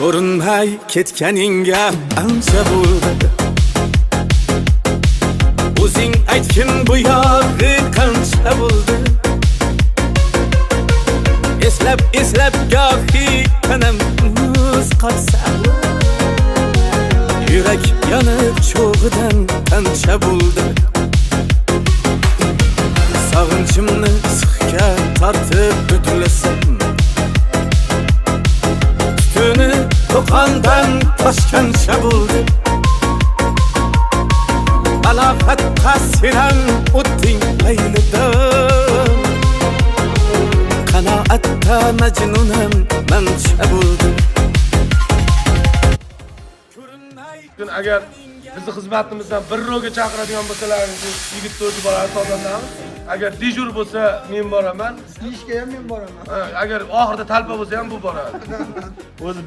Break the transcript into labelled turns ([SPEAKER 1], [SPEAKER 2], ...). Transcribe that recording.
[SPEAKER 1] ko'rinmay ketganingga ancha bo'ldi. O'zing aytgin bu yog'i qancha bo'ldi. Eslab gohi tanam muz qotsa, yurak yonib cho'g'idan qancha bo'ldi. Sog'inchimni sixga tortib o'tlasam, tutuni to'qondan toshgancha bo'ldi. Aloqat qasiran o'tding laylidan, qanoatda majnunam mancha bo'ldi.
[SPEAKER 2] Agar bizni xizmatimizdan 1 ro'ga chaqiradigan bo'lsalaringiz, yigit to'rti bolani tozalamiz. Agar dejur bo'lsa, men boraman.
[SPEAKER 3] Ishga ham men boraman.
[SPEAKER 2] Agar oxirida talpa bo'lsa ham bu boradi.
[SPEAKER 4] O'zi